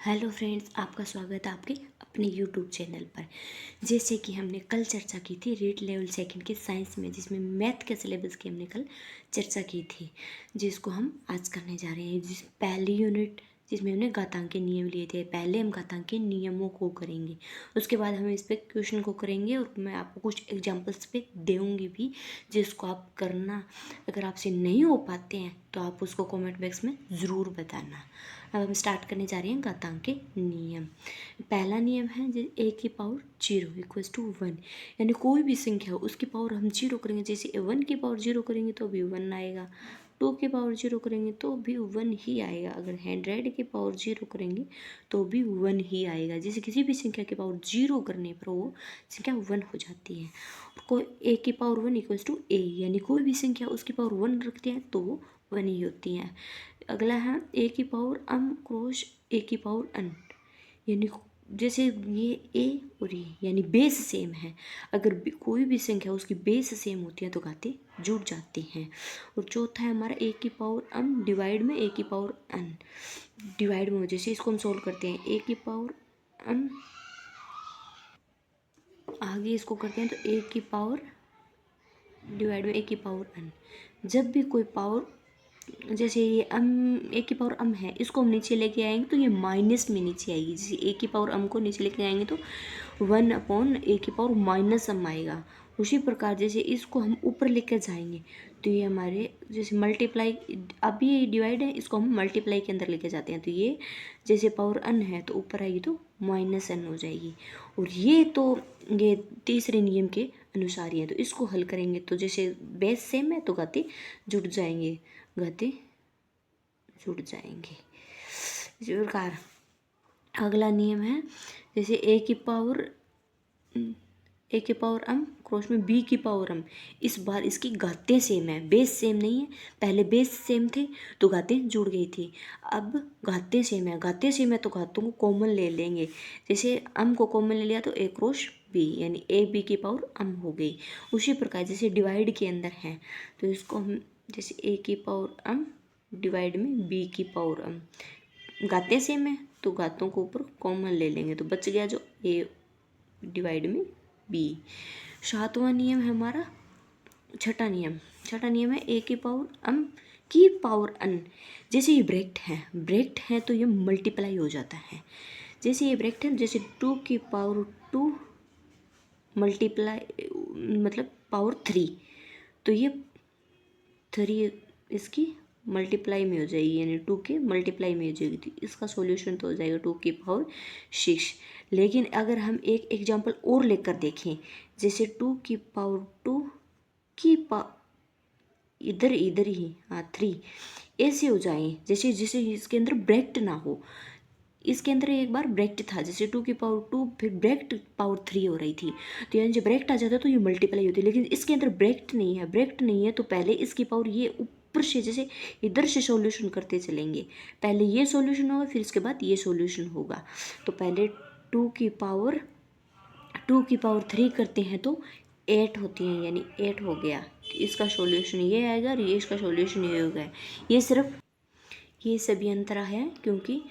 Hello friends, आपका स्वागत है आपके अपने यूट्यूब चैनल पर। जैसे कि हमने कल चर्चा की थी रीड लेवल सेकंड के साइंस में, जिसमें मैथ के सिलेबस की हमने कल चर्चा की थी, जिसको हम आज करने जा रहे हैं। जिस पहली यूनिट जिसमें हमने घातांक के नियम लिए थे, पहले हम घातांक के नियमों को करेंगे, उसके बाद हम इस पर क्वेश्चन को करेंगे और मैं आपको कुछ एग्जाम्पल्स पे दूँगी भी, जिसको आप करना। अगर आपसे नहीं हो पाते हैं तो आप उसको कमेंट बॉक्स में ज़रूर बताना। अब हम स्टार्ट करने जा रहे हैं घातांक के नियम। पहला नियम है ए की पावर 0 इक्वल्स टू 1, यानी कोई भी संख्या हो उसकी पावर हम 0 करेंगे। जैसे 1 की पावर 0 करेंगे तो भी 1 आएगा, 2 की पावर 0 करेंगे तो भी 1 ही आएगा, अगर 100 की पावर 0 करेंगे तो भी 1 ही आएगा। जैसे किसी भी संख्या की पावर 0 करने पर वो संख्या 1 हो जाती है। कोई ए की पावर 1 इक्वल्स टू ए, यानी कोई भी संख्या उसकी पावर 1 रखते हैं तो वो 1 ही होती है। अगला है ए की पावर क्रॉस ए की पावर n, यानी जैसे ये ए और ये यानी बेस सेम है, अगर कोई भी संख्या उसकी बेस सेम होती है तो घाते जुड़ जाते हैं। और चौथा है हमारा ए की पावर m डिवाइड में ए की पावर n, डिवाइड में जैसे इसको हम सोल्व करते हैं ए की पावर m, आगे इसको करते हैं तो ए की पावर डिवाइड में ए की पावर n। जब भी कोई पावर, जैसे ये ए की पावर है, इसको हम नीचे लेके आएंगे तो ये माइनस में नीचे आएगी। जैसे ए की पावर को नीचे लेके आएंगे तो 1 ए की पावर माइनस आएगा। उसी प्रकार जैसे इसको हम ऊपर लेकर जाएंगे तो ये हमारे जैसे मल्टीप्लाई, अभी ये डिवाइड है, इसको हम मल्टीप्लाई के अंदर लेके जाते हैं तो ये जैसे पावर है तो ऊपर आएगी तो -n हो जाएगी। और ये तीसरे नियम के अनुसार ही है, तो इसको हल करेंगे तो जैसे बेस सेम है तो घाते जुड़ जाएंगे, घाते जुड़ जाएंगे। इसी प्रकार अगला नियम है जैसे ए की पावर क्रॉस में बी की पावर इस बार इसकी घातें सेम है, बेस सेम नहीं है। पहले बेस सेम थे तो घातें जुड़ गई थी, अब घातें सेम है तो घातों को कॉमन ले लेंगे। जैसे को कॉमन ले लिया तो ए क्रॉस बी, यानी ए बी की पावर हो गई। उसी प्रकार जैसे डिवाइड के अंदर है तो इसको हम जैसे ए की पावर डिवाइड में बी की पावर घातें सेम है तो घातों को ऊपर कॉमन ले लेंगे तो बच गया जो ए डिवाइड में बी। सातवां नियम है हमारा छठा नियम है ए की पावर की पावर n। जैसे ये ब्रैकेट है तो ये मल्टीप्लाई हो जाता है। जैसे ये ब्रैकेट है, जैसे 2 की पावर 2 मल्टीप्लाई मतलब पावर 3, तो ये 3 इसकी मल्टीप्लाई में हो जाएगी, यानी 2 के मल्टीप्लाई में हो जाएगी तो इसका सॉल्यूशन तो हो जाएगा 2 की पावर 6। लेकिन अगर हम एक एग्जांपल और लेकर देखें, जैसे 2 की पावर 2 की इधर ही 3 ऐसे हो जाए, जैसे जैसे इसके अंदर ब्रैकेट ना हो। इसके अंदर एक बार ब्रैकेट था, जैसे 2 की पावर 2 फिर ब्रैकेट पावर 3 हो रही थी, तो यानी जब ब्रैकेट आ जाता तो ये मल्टीप्लाई होती है। लेकिन इसके अंदर ब्रैकेट नहीं है तो पहले इसकी पावर ये ऊपर से जैसे इधर से सॉल्यूशन करते चलेंगे, पहले ये सॉल्यूशन होगा फिर इसके बाद ये सॉल्यूशन होगा। तो पहले 2 की पावर 3 करते हैं तो 8 होती है, यानी 8 हो गया, इसका सॉल्यूशन ये आएगा और ये इसका सॉल्यूशन ये होगा। ये सिर्फ ये सभी अंतर है क्योंकि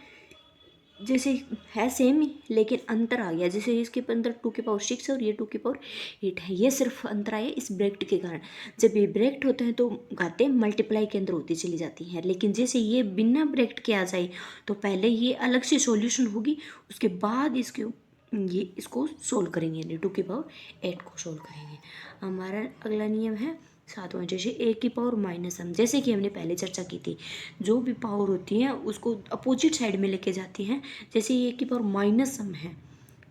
जैसे है सेम ही लेकिन अंतर आ गया। जैसे इसके अंदर 2 की पावर 6 है और ये 2 की पावर 8 है, ये सिर्फ अंतर आया इस ब्रैकेट के कारण। जब ये ब्रैकेट होते हैं तो घातें मल्टीप्लाई के अंदर होती चली जाती हैं, लेकिन जैसे ये बिना ब्रैकेट के आ जाए तो पहले ये अलग से सॉल्यूशन होगी, उसके बाद इसको सोल्व करेंगे, यानी 2 की पावर 8 को सोल्व करेंगे। हमारा अगला नियम है सातवां, जैसे ए की पावर -m। जैसे कि हमने पहले चर्चा की थी, जो भी पावर होती है उसको अपोजिट साइड में लेके जाती हैं। जैसे ए की पावर -m है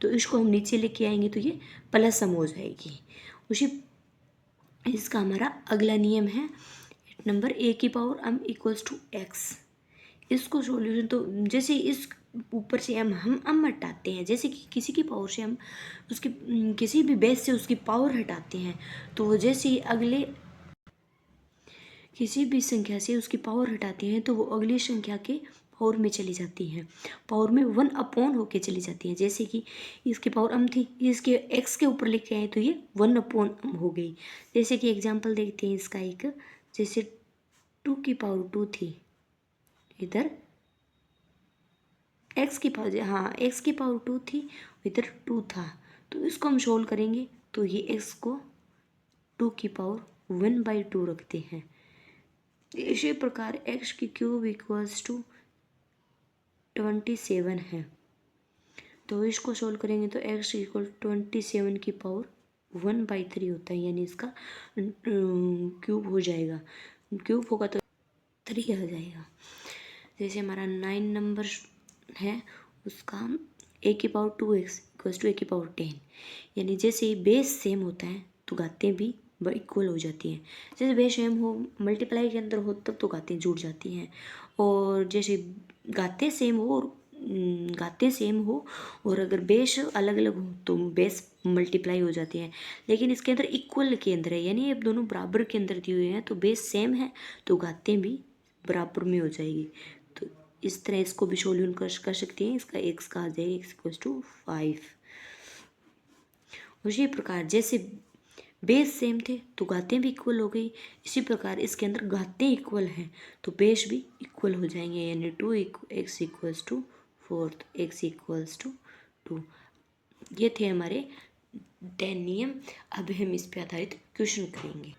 तो इसको हम नीचे लेके आएंगे तो ये +m हो जाएगी। उसी इसका हमारा अगला नियम है नंबर ए की power m equals to x। इसको सॉल्यूशन तो जैसे इस ऊपर से हम हटाते हैं, जैसे कि किसी की पावर से हम उसकी किसी भी बेस से उसकी पावर हटाते हैं तो जैसे अगले किसी भी संख्या से उसकी पावर हटाते हैं तो वो अगली संख्या के पावर में चली जाती हैं, पावर में 1 होके चली जाती हैं। जैसे कि इसकी पावर थी, इसके x के ऊपर लेके आए तो ये 1 हो गई। जैसे कि एग्जांपल देखते हैं इसका एक, जैसे 2 की पावर 2 थी, इधर एक्स की पावर, हाँ एक्स की पावर 2 थी, इधर 2 था, तो इसको हम सोल्व करेंगे तो ये एक्स को 2 की पावर 1/2 रखते हैं। इसी प्रकार एक्स की क्यूब इक्वल्स टू 27 है, तो इसको सोल्व करेंगे तो एक्स इक्वल 27 की पावर 1/3 होता है, यानी इसका क्यूब हो जाएगा। क्यूब होगा तो 3 आ जाएगा। जैसे हमारा 9 नंबर है, उसका ए की पावर 2x इक्वल्स टू ए की पावर 10, यानी जैसे ही बेस सेम होता है तो घातें भी इक्वल हो जाती हैं। जैसे बेस सेम हो, मल्टीप्लाई के अंदर हो, तब तो घातें जुड़ जाती हैं। और जैसे घातें सेम हो और घातें सेम हो और अगर बेस अलग अलग हो तो बेस मल्टीप्लाई हो जाती हैं। लेकिन इसके अंदर इक्वल के अंदर है, यानी ये दोनों बराबर के अंदर दिए हुए हैं, तो बेस सेम है तो घातें भी बराबर में हो जाएगी। तो इस तरह इसको भी सोल्यूशन कर सकते हैं। इसका एक्स का आ जाएगा एक्स इक्वल्स टू 5। उसी प्रकार जैसे बेस सेम थे तो घातें भी इक्वल हो गई, इसी प्रकार इसके अंदर घातें इक्वल हैं तो बेस भी इक्वल हो जाएंगे, यानी 2x equals to 4, x equals to 2। ये थे हमारे 10 नियम। अब हम इस पे आधारित क्वेश्चन करेंगे।